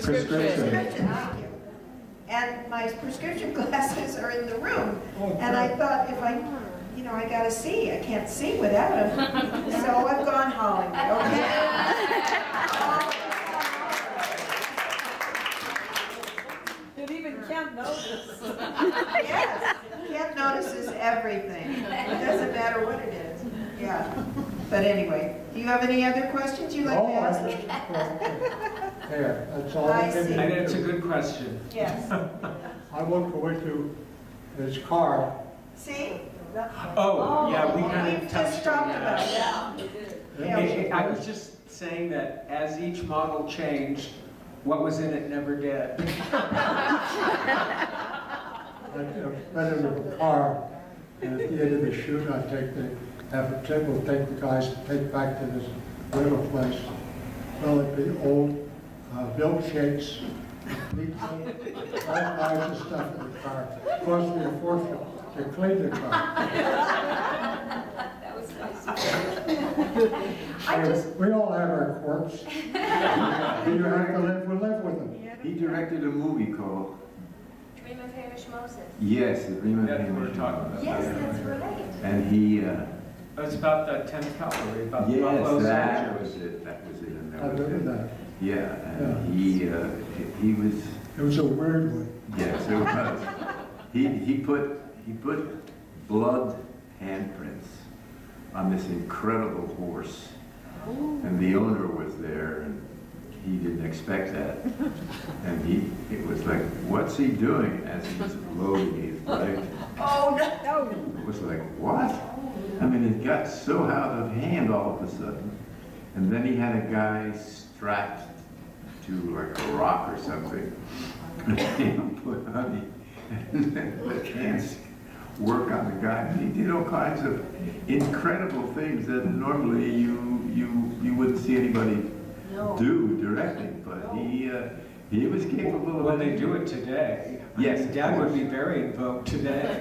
Prescription. Prescription, thank you. And my prescription glasses are in the room. And I thought, if I, you know, I gotta see. I can't see without them. So I've gone Hollywood, It even can't notice. Yes, Kent notices everything. It doesn't matter what it is. Yeah. But anyway, do you have any other questions you'd like to ask me? There, that's all I I can see. do. And it's a good question. Yes. I won't go into his car. See? Oh, yeah, we kind We've of just touched on talked about that. that. I was just saying that as each model changed, what was in it never did. I've been in the car, and at the end of the shoot, I have Tim will take the guys, take back to this rental place. Well, it'd be old milkshakes, pizza, all kinds of stuff in the car. Cost me a fortune to clean the car. That was nice. We all have our quirks. You have to live with them. He directed a movie called, Dream of Hamish Moses. yes, The Dream of That's what Hamish we're talking Moses. about. Yes, that's right. And he, It's about the 10th Cavalry, about the yes, Buffalo that Soldiers. was it, that was it. And that I was remember it. that. Yeah, and he was, It was a weird one. yes, it was. He put blood handprints on this incredible horse. And the owner was there, and he didn't expect that. And it was like, what's he doing as he's loading his leg? Oh, no. It was like, what? I mean, it got so out of hand all of a sudden. And then he had a guy strapped to like a rock or something. And he put honey, and then the hands work on the guy. And he did all kinds of incredible things that normally you wouldn't see anybody do directing. But he was capable of When it. they do it today, Yes, Dad would be very in vogue today.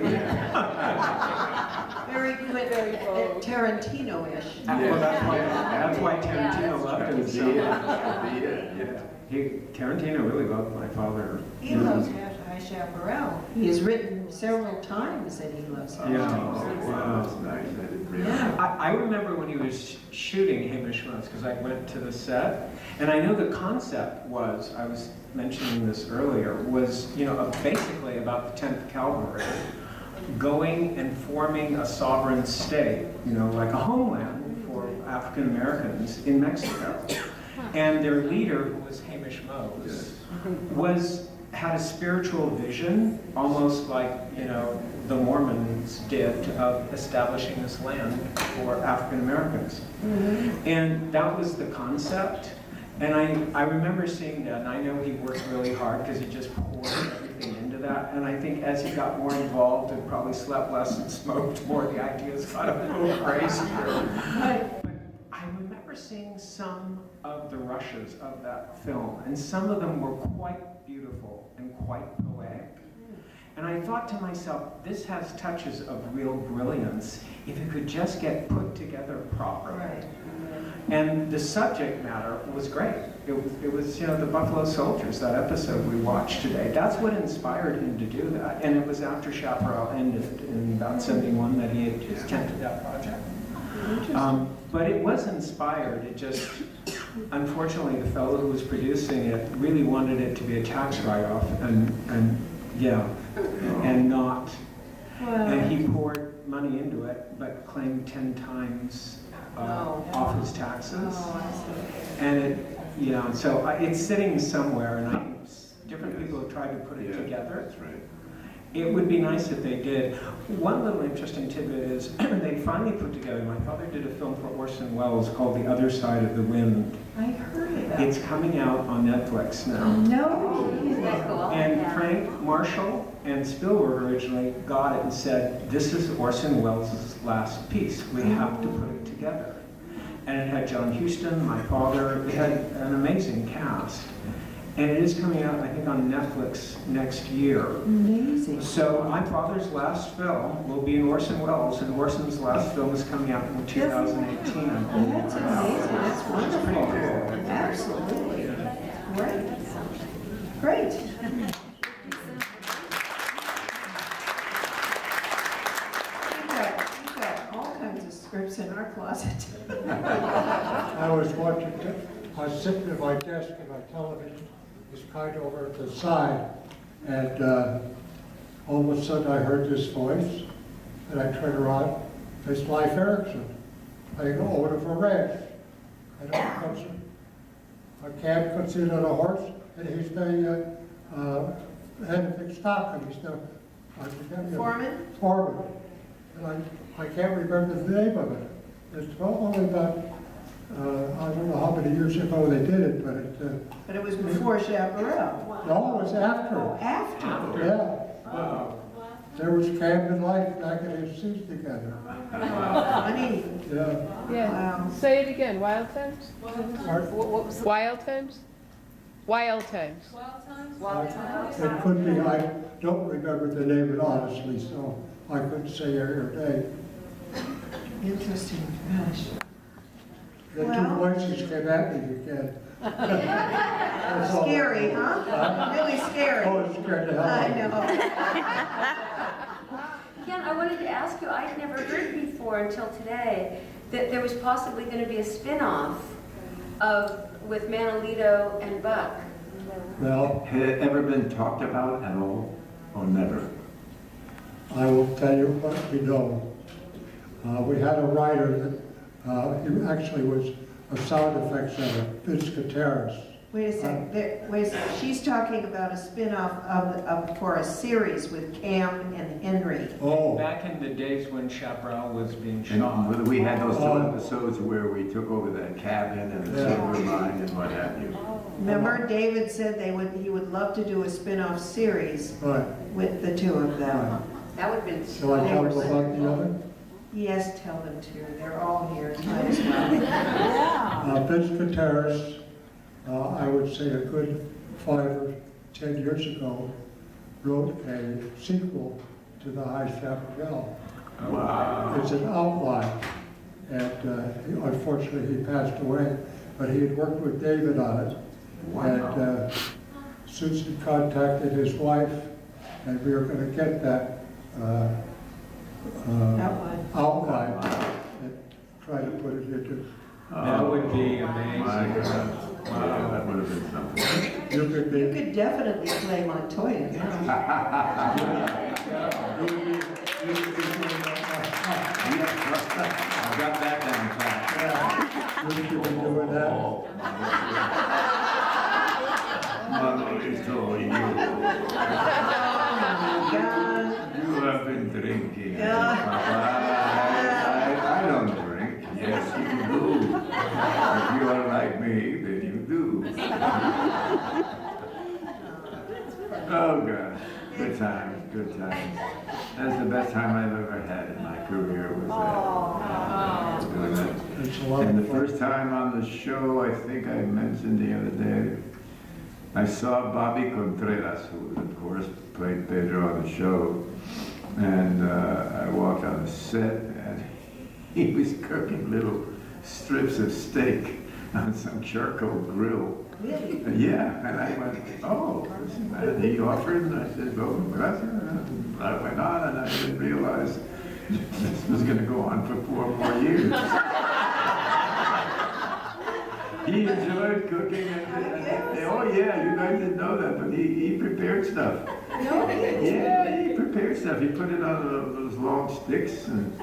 Very good, Tarantino-ish. Well, Yeah. that's why Tarantino loved him so much. Yeah. Tarantino really loved my father. He loves Chaparral. He has written several times that he loves Yeah. Wow, that's nice. I didn't realize. Yeah. I remember when he was shooting Hamish Moses, because I went to the set, and I know the concept was, I was mentioning this earlier, was, basically about the 10th Cavalry going and forming a sovereign state, like a homeland for African Americans in Mexico. And their leader, who was Hamish Moses, had a spiritual vision, almost like, the Mormons did, of establishing this land for African Americans. And that was the concept. And I remember seeing that, and I know he worked really hard because he just poured everything into that. And I think as he got more involved and probably slept less and smoked more, the ideas got a little crazier. But I remember seeing some of the rushes of that film, and some of them were quite beautiful and quite poetic. And I thought to myself, this has touches of real brilliance if it could just get put together properly. Right. And the subject matter was great. It was the Buffalo Soldiers, that episode we watched today. That's what inspired him to do that. And it was after Chaparral ended in about 71 that he had attempted that project. But it was inspired. It just, unfortunately, the fellow who was producing it really wanted it to be a tax write-off, and not. And he poured money into it, but claimed 10 times off his taxes. And so it's sitting somewhere, and different people have tried to put it together. That's right. It would be nice if they did. One little interesting tidbit is they finally put together, my father did a film for Orson Welles called The Other Side of the Wind. I heard of that. It's coming out on Netflix now. No. Isn't that cool? And Yeah. Frank Marshall and Spielberg originally got it and said, this is Orson Welles' last piece. We have to put it together. And it had John Huston, my father. It had an amazing cast. And it is coming out, I think, on Netflix next year. Amazing. So my father's last film will be in Orson Welles, and Orson's last film is coming out in 2018. That's amazing. That's Which is pretty wonderful. cool. Absolutely. Great. Great. We've got all kinds of scripts in our closet. I was watching, I was sitting at my desk and my television is kind of over at the side. And all of a sudden I heard this voice and I turned around. It's Leif Erikson playing Ode of a Ranch. And a cab comes in on a horse and he's the head of the stock and he's the Foreman? Foreman. And I can't remember the name of it. It's only about, I don't know how many years ago they did it, but it... But it was before Chaparral. No, it was after. Oh, after? Yeah. Wow. There was Camp and Life back in his seats together. Funny. Yeah. Yeah. Wow. Say it again. Wild Times? Pardon? What was Wild Times? Wild Times. It could be, I don't remember the name of it honestly, so I couldn't say your name. Interesting. Gosh. The two Well- voices came at me again. That's all. Scary, huh? Really scary. Oh, it scared the hell out I of me. know. Ken, I wanted to ask you, I'd never heard before until today that there was possibly going to be a spin-off with Manolito and Buck. Well, Had it ever been talked about at all, or never? I will tell you what we know. We had a writer that, he actually was a sound effects editor, Vince Gutierrez. Wait a second. Wait a second. She's talking about a spin-off for a series with Cam and Henry. Oh, Back in the days when Chaparral was being And shot. we had those two Oh. episodes where we took over that cabin and the Yeah. silver mine and what have you. Remember, David said he would love to do a spin-off series right. with the two of them. Right. That would have been Shall I tell them about the other? Yes, tell them to. They're all here. Might as well. Vince Gutierrez, I would say a good 5 or 10 years ago, wrote a sequel to The High Chaparral. Wow. It's an outline, and unfortunately he passed away, but he had worked with David on it. And Susan contacted his wife, and we were going to get that outline and try to put it into. That would be amazing. My God. Wow, that would have been something. You could You be, could definitely play Montoya now. you could be doing I got that down pat. that. You could be doing that. Manolito, you have been drinking. I don't drink. Yes, you do. If you are like me, then you do. Oh, gosh. Good times, good times. That's the best time I've ever had in my career was that. Doing that. It's a lot And of the fun. first time on the show, I think I mentioned the other day, I saw Bobby Contreras, who, of course, played Pedro on the show. And I walked on the set, and he was cooking little strips of steak on some charcoal grill. Really? Yeah, and I went, oh, and he offered, and I said, oh, gracias. And I went on, and I didn't realize this was going to go on for 4 more years. He enjoyed cooking, and oh yeah, you guys didn't know that, but he prepared stuff. No, Yeah, he prepared stuff. He put it on those long sticks, and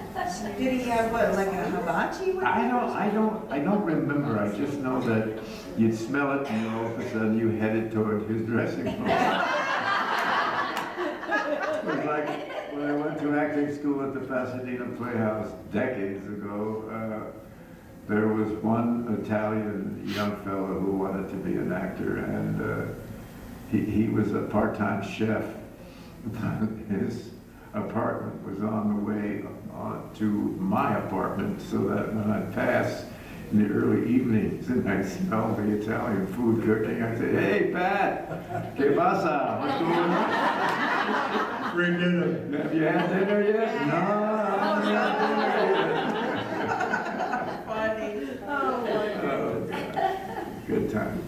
did he have what, like a hibachi with I don't remember. I just know that you'd smell it, and all of a sudden you headed toward his dressing room. It was like when I went to acting school at the Pasadena Playhouse decades ago. There was one Italian young fellow who wanted to be an actor, and he was a part-time chef. His apartment was on the way to my apartment, so that when I passed in the early evenings and I smelled the Italian food cooking, I'd say, "Hey, Pat, que pasa? What's going on? Free dinner. Have you had dinner yet?" "No, I haven't had dinner yet." Funny. Oh, Oh, God. Good time.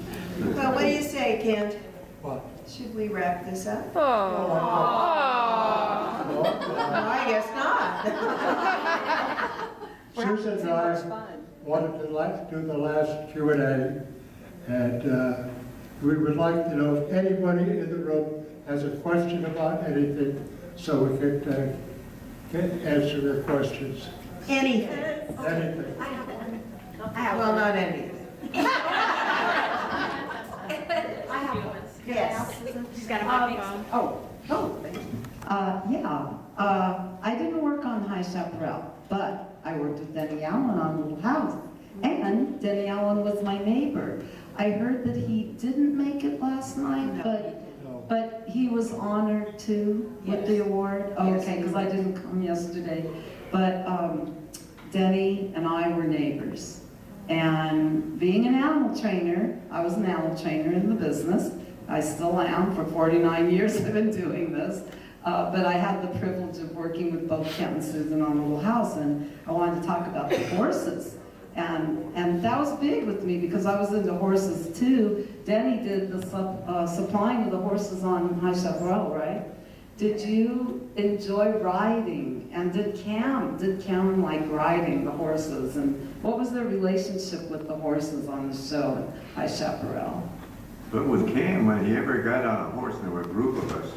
well, what do you say, Kent? What? Should we wrap this up? Oh. No, I guess not. Susan and I wanted to do the last Q&A, and we would like to know if anybody in the room has a question about anything, so we could answer their questions. Anything. Anything. Well, not anything. Yes. She's got a microphone. I didn't work on High Chaparral, but I worked with Denny Allen on Little House, and Denny Allen was my neighbor. I heard that he didn't make it last night, but he was honored too with the award. Oh, okay, because I didn't come yesterday. But Denny and I were neighbors. And being an animal trainer, I was an animal trainer in the business. I still am. For 49 years I've been doing this. But I had the privilege of working with both Kent and Susan on Little House, and I wanted to talk about the horses. And that was big with me because I was into horses too. Denny did the supplying of the horses on High Chaparral, right? Did you enjoy riding? And did Cam like riding the horses? And what was their relationship with the horses on the show at High Chaparral? But with Cam, when he ever got on a horse, and there were a group of us,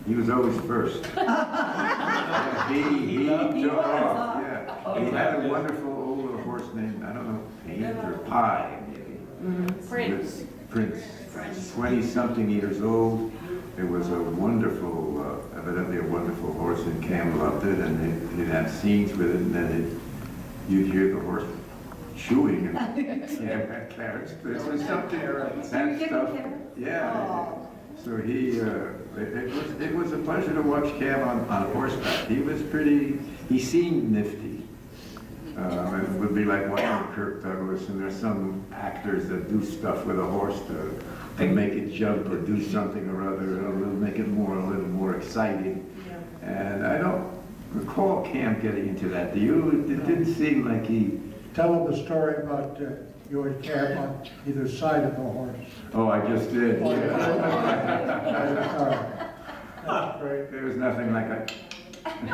he was always first. Yeah, he took off, yeah. He had a wonderful old horse named, I don't know, Paint or Pie, maybe. Prince. Prince. 20-something years old. It was a wonderful, evidently a wonderful horse, and Cam loved it, and he'd have scenes with it, and then you'd hear the horse chewing, and Cam had carrots. This was something, that stuff. Yeah. So it was a pleasure to watch Cam on horseback. He seemed nifty. It would be like watching Kirk Douglas, and there's some actors that do stuff with a horse to make it jump or do something or other, it'll make it a little more exciting. And I don't recall Cam getting into that. Do you? It didn't seem like he... Tell them the story about you and Cam on either side of the horse. Oh, I just did. Oh, Yeah. That's great. There was nothing like a... in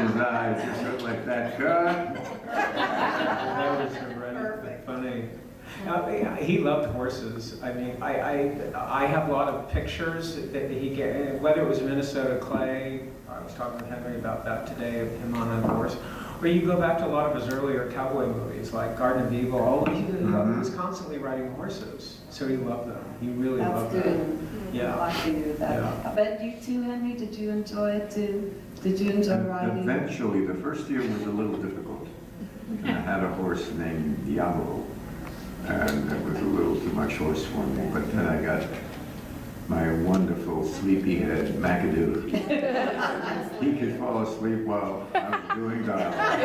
his eyes, just looked like that. Cut. That was horrendous, funny. He loved horses. I mean, I have a lot of pictures that he get, whether it was Minnesota Clay, I was talking with Henry about that today, of him on a horse, or you go back to a lot of his earlier cowboy movies, like Garden of Evil. He was constantly riding horses, so he loved them. He really loved them. That's good. Yeah. I can do that. Yeah. But you too, Henry, did you enjoy it too? Did you enjoy riding? Eventually, the first year was a little difficult. I had a horse named Diablo, and it was a little too much horse for me, but then I got my wonderful sleepyhead McAdoo. He could fall asleep while I was doing dialogue.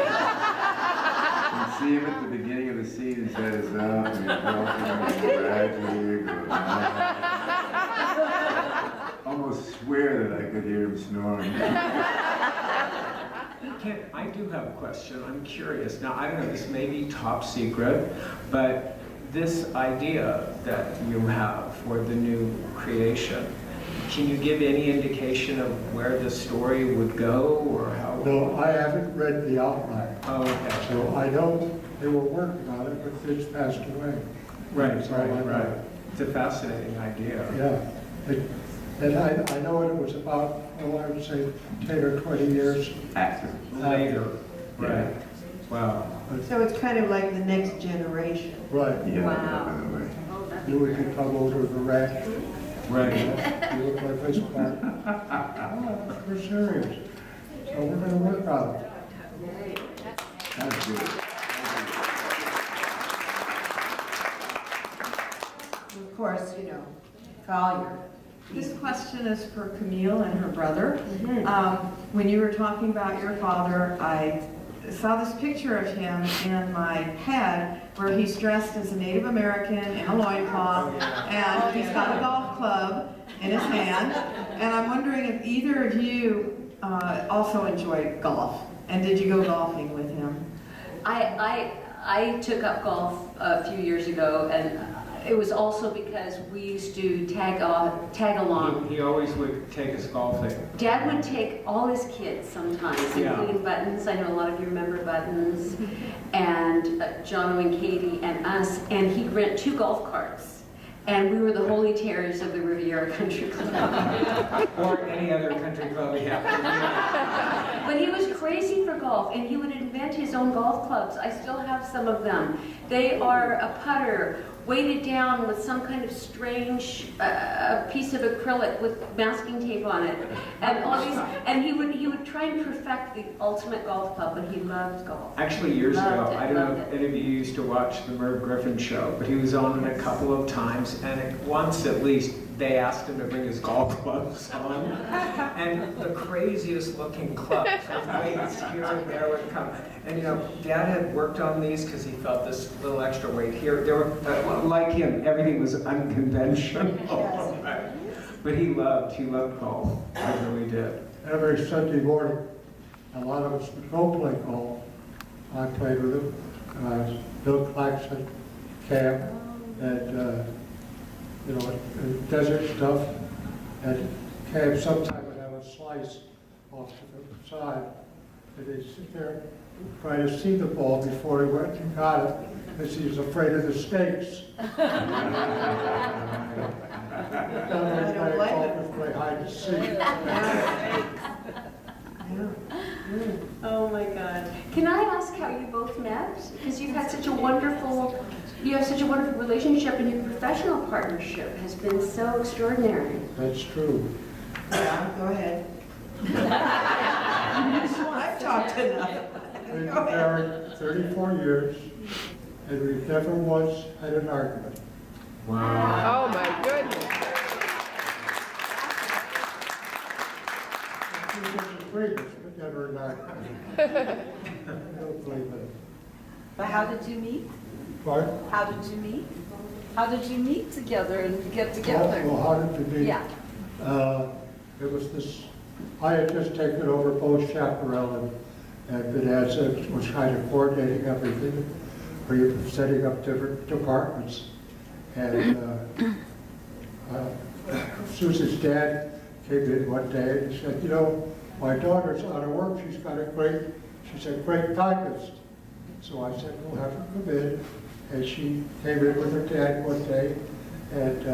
You see him at the beginning of the scene, his head is up, and he's walking gradually going down. Almost swear that I could hear him snoring. I do have a question. I'm curious. Now, I don't know, this may be top secret, but this idea that you have for the new creation, can you give any indication of where the story would go or how? No, I haven't read the outline. Oh, okay. So I know they were working on it, but Fitz passed away. Right. So I know. It's a fascinating idea. Yeah. And I know it was about, I would say 10 or 20 years. After. Later. Right. Wow. So it's kind of like the next generation. Right. Yeah, Wow. definitely. You would come over to the ranch. Right. You look like this part. Oh, we're serious. So we're going to work on it. That's good. Of course, Collier. This question is for Camille and her brother. When you were talking about your father, I saw this picture of him in my head where he's dressed as a Native American in a loincloth, and he's got a golf club in his hand. And I'm wondering if either of you also enjoy golf, and did you go golfing with him? I took up golf a few years ago, and it was also because we used to tag along. He always would take us golfing. Dad would take all his kids sometimes, Yeah. including Buttons. I know a lot of you remember Buttons, and Jono and Katie and us, and he'd rent 2 golf carts. And we were the holy terrors of the Riviera Country Club. Or any other country club he happened to But he was crazy for golf, and he would invent his own golf clubs. I still have some of them. They are a putter weighted down with some kind of strange piece of acrylic with masking tape on it, and all these. And he would try and perfect the ultimate golf club, but he loved golf. Actually, years Loved ago, it, I don't know loved if it. any of you used to watch the Merv Griffin show, but he was on it a couple of times, and once at least they asked him to bring his golf clubs on, and the craziest looking clubs with weights here and there would come. And you know, Dad had worked on these because he felt this little extra weight here. They were like him, everything was unconventional. But he loved golf. He really did. Every Sunday morning, a lot of us would go play golf. I played with him. Bill Claxton, Cam, and you know, desert stuff. And Cam sometimes would have a slice off to the side. And he'd sit there trying to see the ball before he went and got it, because he was afraid of the stakes. Play hide and seek. Oh my God. Can I ask how you both met? Because you've had such a wonderful, you have such a wonderful relationship, and your professional partnership has been so extraordinary. That's true. Yeah, go ahead. I've talked enough. We've been married 34 years, and we've never once had an argument. Wow. Oh, my goodness. We've been agreements, but never an argument. I don't believe it. But how did you meet? Pardon? How did you meet? How did you meet together and get together? Well, how did we meet? Yeah. It was this, I had just taken over both Chaparral and Bonanza, was kind of coordinating everything, setting up different departments. And Susan's dad came in one day and he said, you know, my daughter's out of work, she's got a great typist. So I said, we'll have her come in. And she came in with her dad one day and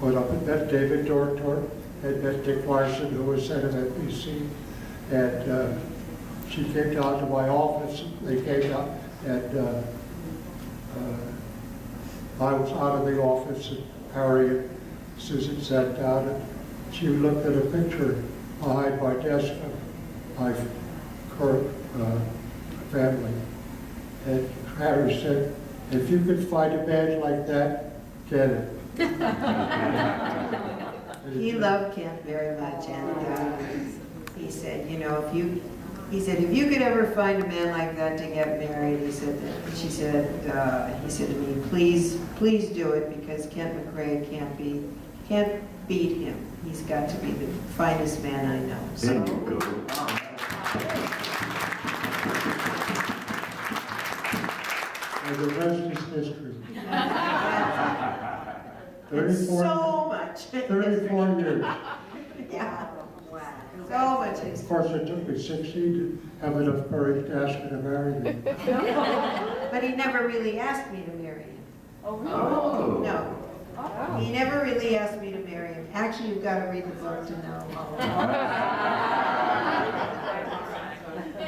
went up and met David Dortor and met Dick Larson, who was head of NBC. And she came down to my office, they came down, and I was out of the office, and Harry and Susan sat down, and she looked at a picture behind my desk of my current family. And Harry said, if you could find a man like that, get it. He loved Kent very much, and he said, you know, if you could ever find a man like that to get married, he said to me, please do it, because Kent McRae can't beat him. He's got to be the finest man I know. So, There you go. And the rest is history. 34, so much. 34 years. Yeah. So much Of history. course, it took me 16 to have enough courage to ask her to marry me. But he never really asked me to marry him. Oh. No. He never really asked me to marry him. Actually, you've got to read the book to know.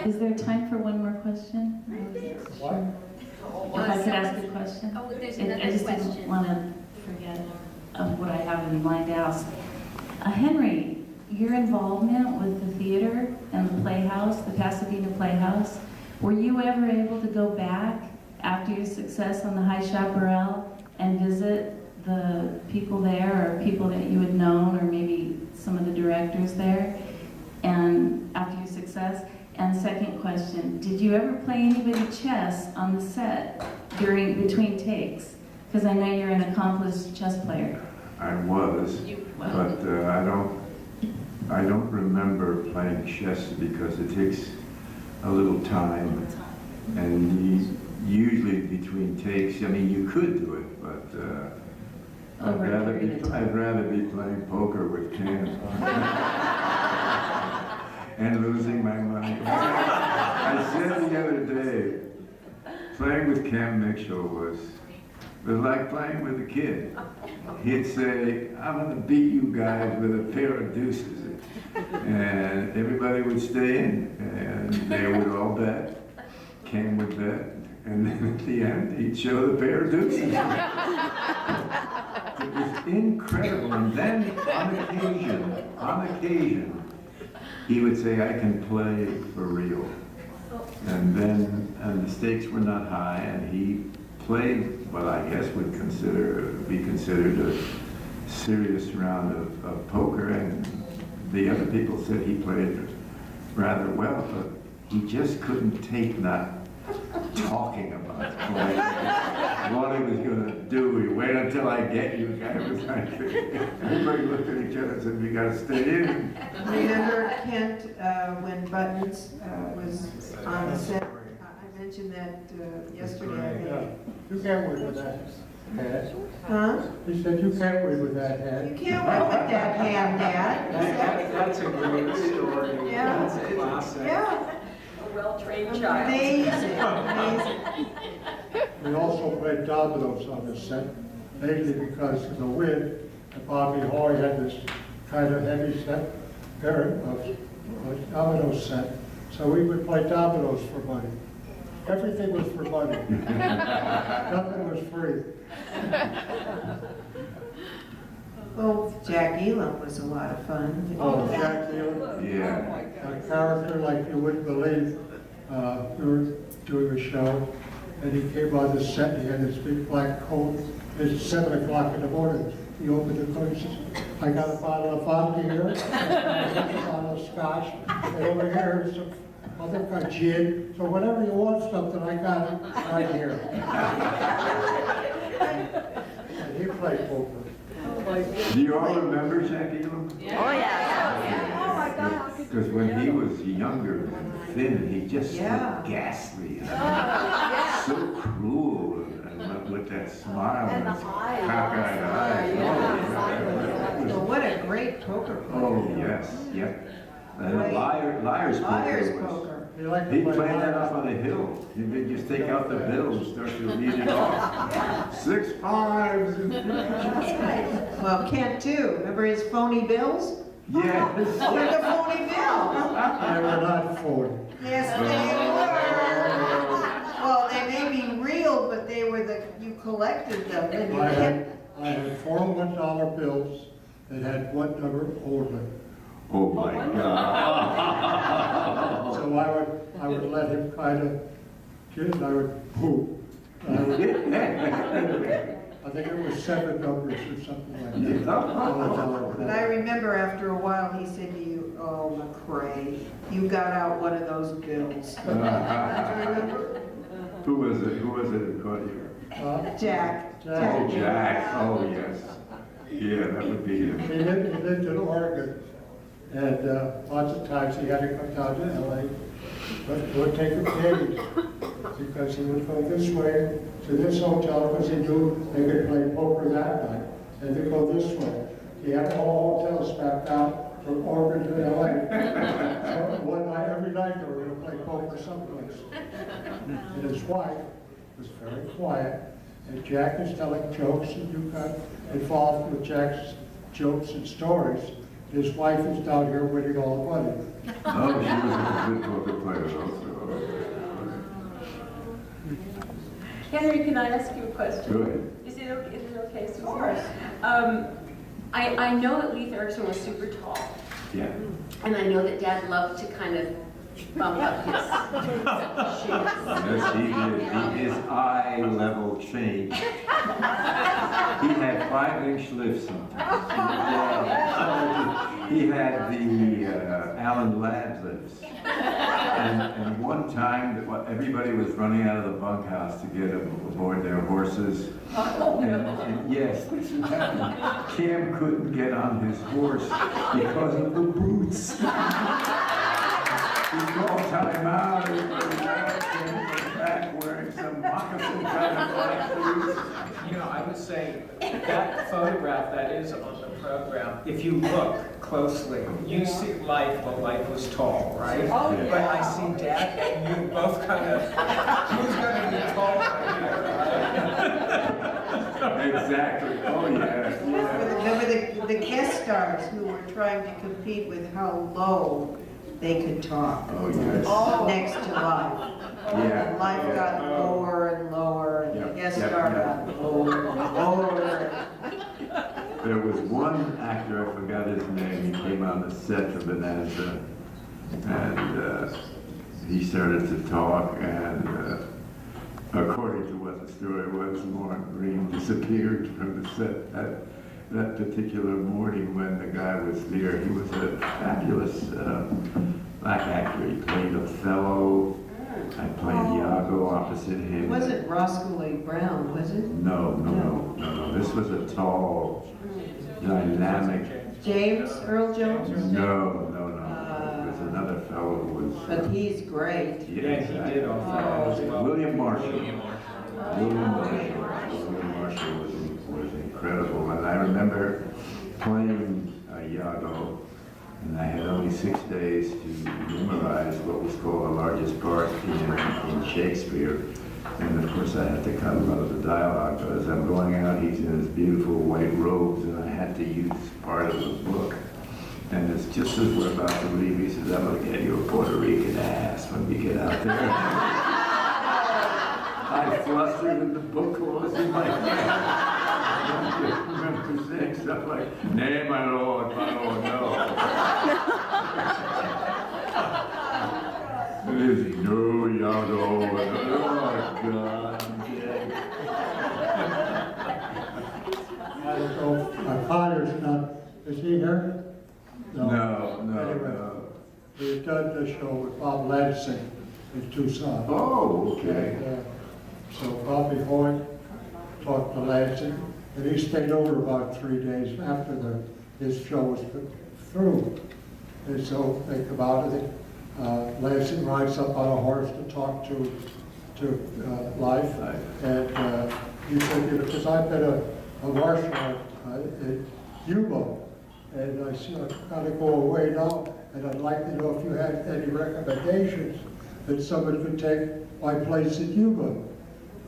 Is there time for one more question? What? If I could ask a question? Oh, there's I another just question. didn't want to forget of what I have in mind to ask. Henry, your involvement with the theater and the Playhouse, the Pasadena Playhouse, were you ever able to go back after your success on the High Chaparral and visit the people there, or people that you had known, or maybe some of the directors there, and after your success? And second question, did you ever play anybody chess on the set between takes? Because I know you're an accomplished chess player. I was, but I don't remember playing chess because it takes a little time, and usually between takes, I mean, you could do it, but over a period of time. I'd rather be playing poker with Cam and losing my money. I said the other day, playing with Cam Mitchell was like playing with a kid. He'd say, I'm going to beat you guys with a pair of deuces. And everybody would stay in, and they would all bet. Cam would bet, and then at the end, he'd show the pair of deuces. It was incredible. And then, on occasion, he would say, I can play for real. And then, and the stakes were not high, and he played what I guess would be considered a serious round of poker, and the other people said he played rather well, but he just couldn't take not talking about playing. What he was going to do, he wait until I get you, guy was like, everybody looked at each other and said, we got to stay in. Remember, Kent, when Buttons was on the set, I mentioned that yesterday, I think. You can't win with that hat. Huh? He said, you can't win with that hat. You can't win with that hand, Dad. That's a great story. Yeah. That's a classic. Yeah. A well-trained child. Amazing, amazing. We also played dominoes on the set, mainly because of the wind, and Bobby Hoy had this kind of heavy set pair of domino set. So we would play dominoes for money. Everything was for money. Nothing was free. Oh, Jack Elam was a lot of fun. Oh, Jack Neal, Yeah. a character like you wouldn't believe. We were doing a show, and he came on the set, and he had this big black coat. It's 7 o'clock in the morning. He opened the coat and says, I got a bottle of vodka here, a bottle of scotch, and over here is some other kind of gin. So whenever you want something, I got it right here. And he played poker. Do you all remember Jack Elam? Oh, yeah. Oh, my God. Because when he was younger and thin, he just Yeah. looked ghastly and so cruel, and with that smile and his cockeyed eyes. Well, what a great poker player. Oh, yes, yep. And liar's Liar's poker was. poker. He liked He to play played that liar's up on a hill. You just take out the bills and start to read it off. 6 5s and 3s. Well, Kent too. Remember his phony bills? Yes. What are the phony bills? They were not phony. Yes, they were. Well, they may be real, but they were you collected them and you kept. I had 4 $1 bills that had one number older. Oh my God. So I would let him kind of get it, I would poop. I think it was 7 numbers or something like that. But I remember after a while, he said to you, oh, McCrae, you got out one of those bills. Do you remember? Who was it? Who was it who caught you? Jack. Oh, Jack. Oh, yes. Yeah, that would be him. He lived in Oregon, and lots of times he had to come down to LA, but it would take him days, because he would go this way to this hotel, because he knew they could play poker that night, and they'd go this way. He had all hotels mapped out from Oregon to LA. So one night, every night, they were going to play poker someplace. And his wife was very quiet, and Jack is telling jokes, and you got involved with Jack's jokes and stories. His wife is down here winning all the money. Oh, she was a good poker player also. Henry, can I ask you a question? Go ahead. Is it okay, Susan? Of course. I know that Leith Erickson was super tall, Yeah. and I know that Dad loved to kind of bump up his shoes. Yes, he did. His eye level changed. He had 5-inch lifts sometimes. He had the Allen Ladd lifts. And one time, everybody was running out of the bunkhouse to get aboard their horses. And yes, this was happening. Cam couldn't get on his horse because of the boots. He called time out, and he was back wearing some moccasin kind of black boots. You know, I would say that photograph that is on the program, if you look closely, you see life when life was tall, right? Oh, Yeah. But I see Dad and you both kind of, who's going to be tall right here, right? Exactly, oh, yeah, yeah. Remember the guest stars who were trying to compete with how low they could talk Oh, yes. next to life. Yeah. And life got lower and lower, and the Yep, guest yep, star yep. got lower and lower. There was one actor, I forgot his name, he came on the set of Bonanza, and he started to talk, and according to what the story was, Lauren Green disappeared from the set that particular morning when the guy was there. He was a fabulous black actor. He played Othello. I played Iago opposite him. It wasn't Roscoe Lee Brown, was it? No. This was a tall, dynamic. James Earl Jones? No. There's another fellow who was. But he's great. Yeah, he did Othello as well. William Marshall. William Marshall was incredible, and I remember playing Iago, and I had only 6 days to memorize what was called the largest part in Shakespeare. And of course I had to cut a lot of the dialogue, but as I'm going out, he's in his beautiful white robes, and I had to use part of the book. And it's just as we're about to leave, he says, I'm gonna get you a Puerto Rican ass when we get out there. I flustered and the book was in my hand. I remember saying stuff like, nay, my lord, no. And he's, no, Iago, oh, God, I don't know, my father's not, is he here? No. Anyway, we've done the show with Bob Lansing in Tucson. Oh, okay. And, so Bobby Hoyt talked to Lansing, and he stayed over about 3 days after his show was through. And so they come out, and Lansing rides up on a horse to talk to Life. And he said, you know, because I've been a marshal in Cuba, and I said, I've got to go away now, and I'd like to know if you had any recommendations that someone could take my place in Cuba.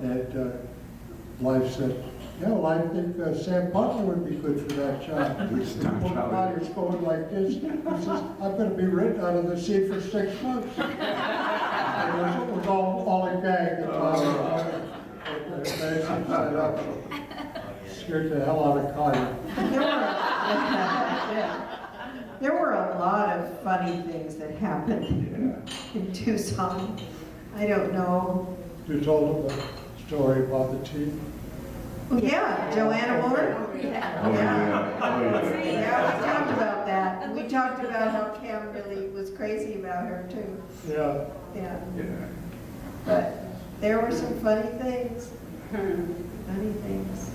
And Life said, yeah, well, I think Sam Butler would be good for that job. And the poor guy was going like this. He says, I'm going to be written out of the sea for 6 months. And it was all a gag. Scared the hell out of Kyle. There were a lot of funny things that happened in Tucson. I don't know. You told them the story about the tea? Yeah, Joanna Moore. Oh, yeah. Yeah, we talked about that. And we talked about how Cam really was crazy about her too. Yeah. Yeah. Yeah. But there were some funny things. Funny things.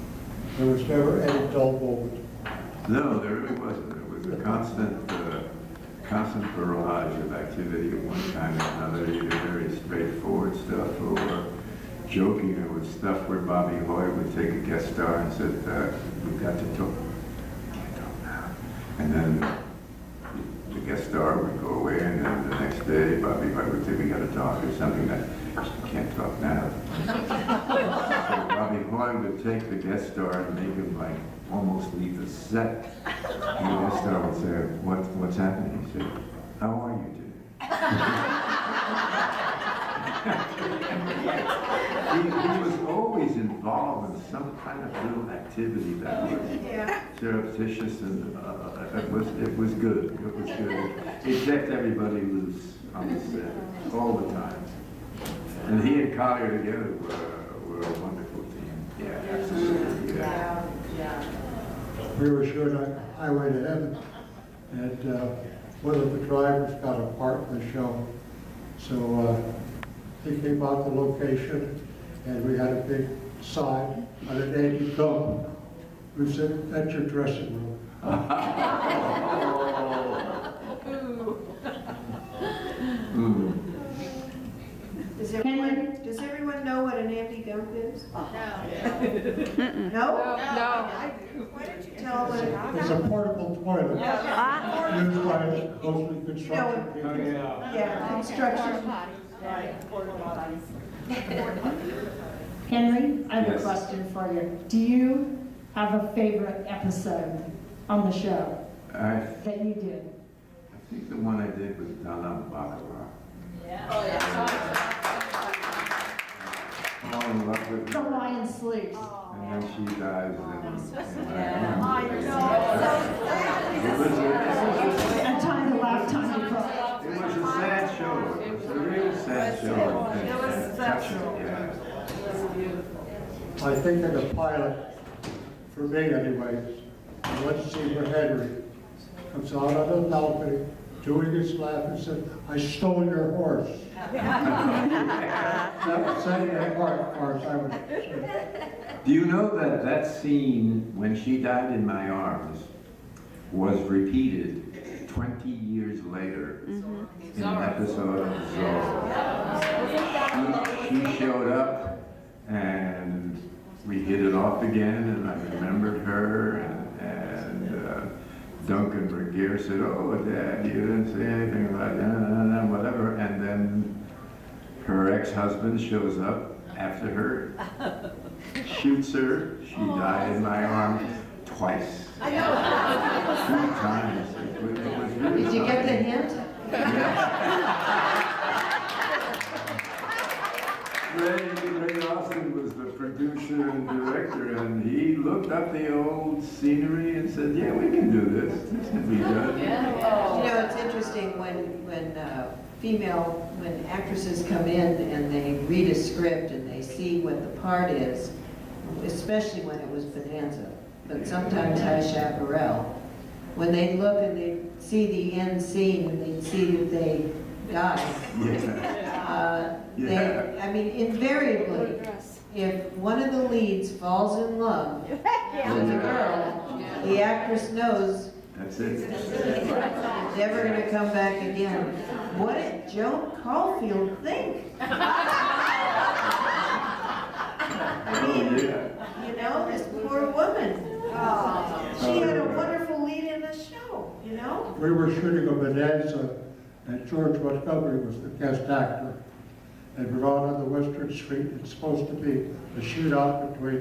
There was never any dull moment. No, there really wasn't. It was a constant barrage of activity at one time or another, either very straightforward stuff or joking. There was stuff where Bobby Hoyt would take a guest star and said, we've got to talk. Can't talk now. And then the guest star would go away, and then the next day Bobby Hoyt would say, we got to talk, or something that you can't talk now. So Bobby Hoyt would take the guest star and make him like almost leave the set. And the guest star would say, what's happening? He said, how are you today? He was always involved in some kind of little activity that was surreptitious, and it was good. It was good. It kept everybody loose on the set all the time. And he and Collier together were a wonderful team. Yeah, absolutely. Yeah. We were shooting on Highway to Heaven, and one of the drivers got a part in the show. So he came out the location, and we had a big sign on an empty dump. We said, that's your dressing room. Is Does everyone know what an anti-gump is? No? No. Why don't you tell what? It's a portable toilet used by mostly construction people. Yeah, construction. Henry, I have Yes. a question for you. Do you have a favorite episode on the show I that you did? think the one I did was Donna Baccarat. Fall in love with her, Hawaiian Sleeps. and then she dies in my arms. A time to laugh, time to cry. It was a sad show. It was a real sad show. It was exceptional. Yeah. I think in the pilot, for me anyways, one scene where Henry comes out on the balcony, doing his laugh and said, "I stole your horse." That was setting it apart as far as I was concerned. Do you know that that scene, when she died in my arms, was repeated 20 years later in an episode of Zorro? She showed up and we hit it off again, and I remembered her, and Duncan Bergier said, "Oh, Dad, you didn't say anything about that, whatever," and then her ex-husband shows up after her, shoots her, she died in my arms twice. I know. 2 times. It was really Did you get the shocking. hint? Ray Austin was the producer and director, and he looked up the old scenery and said, "Yeah, we can do this. This can be done." You know, it's interesting when actresses come in and they read a script and they see what the part is, especially when it was Bonanza, but sometimes High Chaparral, when they look and they see the end scene and they see that they die, I mean, invariably, if one of the leads falls in love with a girl, the actress knows That's it. it's never going to come back again. What did Joan Caulfield think? I mean, you know, this poor woman. She had a wonderful lead in the show, you know? We were shooting a Bonanza, and George Montgomery was the guest actor. And we're out on the Western Street. It's supposed to be a shootout between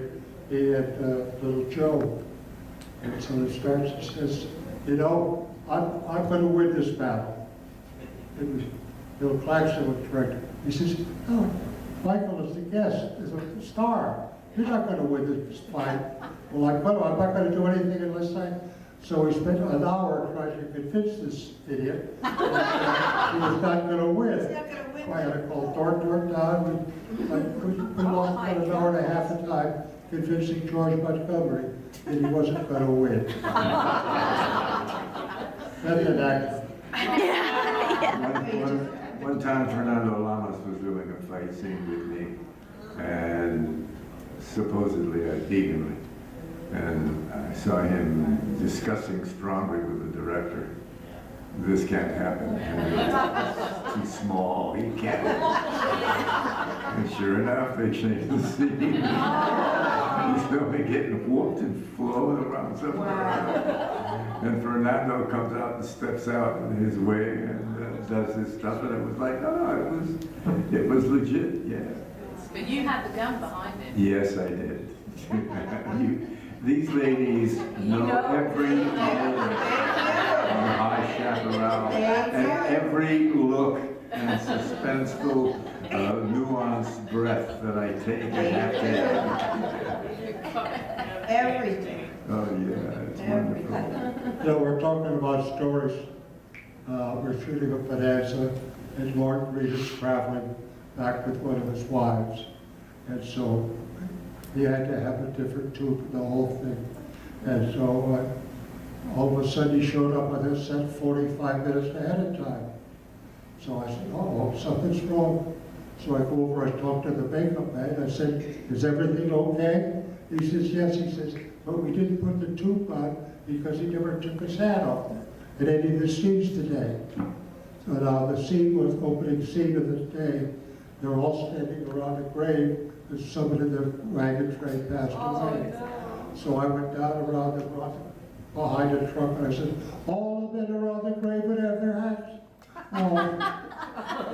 me and little Joe. And so it starts, it says, "You know, I'm going to win this battle." It was Bill Claxton was director. He says, "Oh, Michael is the guest, is a star. You're not going to win this fight." Well, I'm not going to do anything unless I. So we spent an hour trying to convince this idiot that he was not going to win. He's not going to win. I had to call door down. We lost about an hour and a half of time convincing George Montgomery that he wasn't going to win. That's an actor. One time Fernando Lamas was doing a fight scene with me, and supposedly I beat him. And I saw him discussing strongly with the director. "This can't happen. He's too small. He can't." And sure enough, they changed the scene. He's only getting whooped and flown around somewhere. And Fernando comes out and steps out in his way and does his stuff. And it was like, no, it was legit, yeah. But you had the gun behind it. Yes, I did. These ladies know every element on High Chaparral, and every look and suspenseful, nuanced breath that I take and have to. Everything. Oh, yeah, it's wonderful. You know, we're talking about stories. We're shooting a Bonanza, and Lord Reed is traveling back with one of his wives. And so he had to have a different tube for the whole thing. And so all of a sudden he showed up with his set 45 minutes ahead of time. So I said, "Oh, something's wrong." So I go over, I talk to the makeup man. I said, "Is everything okay?" He says, "Yes." He says, "But we didn't put the tube on because he never took his hat off in any of the scenes today." So now the scene was opening scene of the day they're all standing around a grave because somebody in the wagon train passed away. So I went down around the rock behind the truck and I said, all the men around the grave would have their hats. Oh. And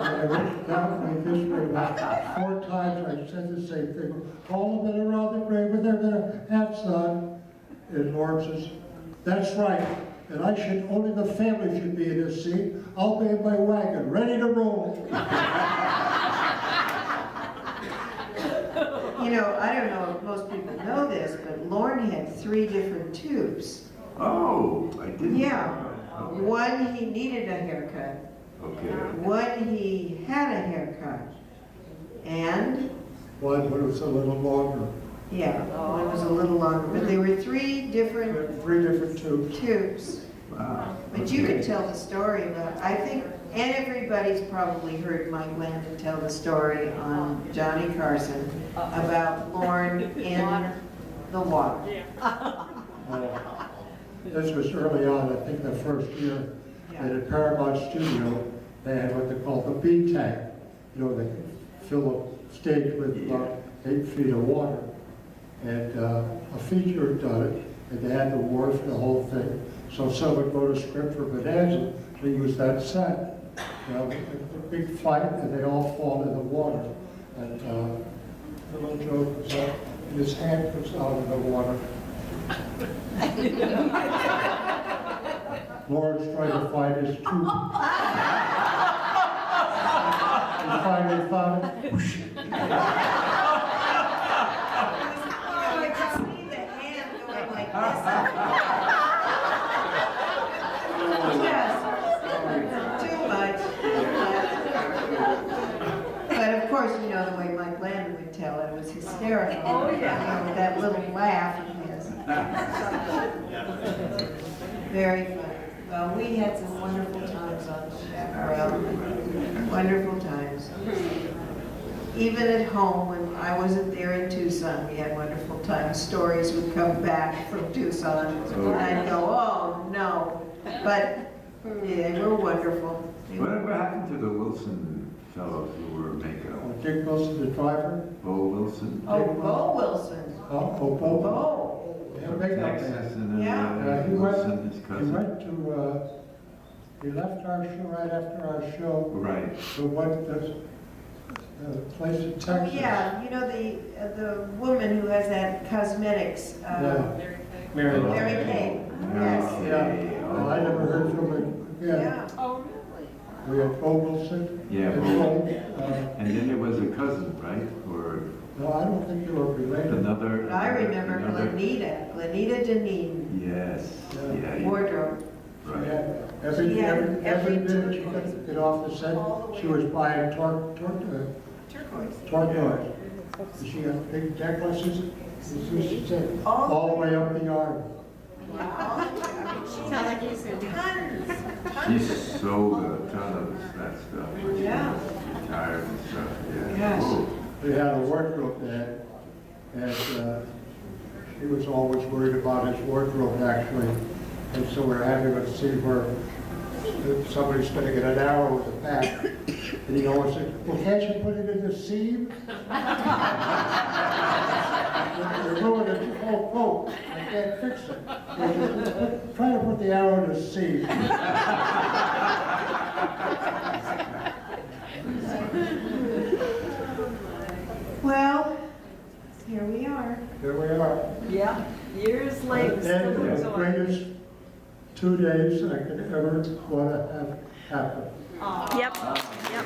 I went down my history about 4 times. I said the same thing. All the men around the grave would have their hats on. And Lord says, that's right. And I should, only the family should be in this seat. I'll be in my wagon, ready to roll. You know, I don't know if most people know this, but Lorne had 3 different tubes. Oh, I didn't. Yeah. Okay. One, he needed a haircut. Okay. One, he had a haircut. And, One was a little longer. yeah, one was a little longer. But there were 3 different 3 different tubes. tubes. Wow. But you Okay. could tell the story about, I think, and everybody's probably heard Mike Landon tell the story on Johnny Carson about Lorne in the water. This was early on, I think the first year. And at Paramount Studio, they had what they call the B tank. You know, they fill a stage with about 8 feet of water. And a feature had done it, and they had the wharf and the whole thing. So someone wrote a script for Bonanza to use that set. A big fight, and they all fall in the water. And the little joke was that his hand comes out of the water. Lawrence trying to find his tube. He finally found it. I could see the hand going like this. Yes, too much. But of course, you know, the way Mike Landon would tell it was hysterical. Oh, yeah. With that little laugh of his. Very funny. Well, we had some wonderful times on Chaparral. Wonderful times. Even at home, when I wasn't there in Tucson, we had wonderful times. Stories would come back from Tucson, and I'd go, oh, no. But yeah, they were wonderful. Whatever happened to the Wilson fellows who were makeup? Dick Wilson, the driver. Bo Wilson? Oh, Bo Wilson. Oh, Bo. Bo. Yeah, makeup man. Texas and Yeah. He Wilson, his He cousin. went to, he left our show right after our show. Right. So what, this place in Oh, Texas. yeah, you know, the woman who has that cosmetics, Yeah. Mary. Mary Kay. Yes. Yeah, well, I never heard from him again. Yeah. Oh, We had Bo Wilson. Yeah, and Bo. Bo, And then there was a cousin, right? Or no, I don't think they were related. another? But I remember another- Glenita Deneen, Yes, Yeah. yeah. wardrobe. She Right. had every She had minute every she could get off the set, she was buying Turquoise. turquoise. She got big necklaces, she said, all the way up the arm. Tons. She sold a ton of that stuff. when she Yeah. retired and stuff, yeah. Yes. Oh, We had a wardrobe man, and he was always worried about his wardrobe actually. And so we're having a scene where somebody's going to get an arrow with a bat. And he always said, well, can't you put it in the seam? You're ruining the whole coat. I can't fix it. Try to put the arrow in the seam. Well, here we are. Here we are. yeah, years late. And still the enjoying. greatest 2 days I could ever want to have happen. Aw. Yep, yep.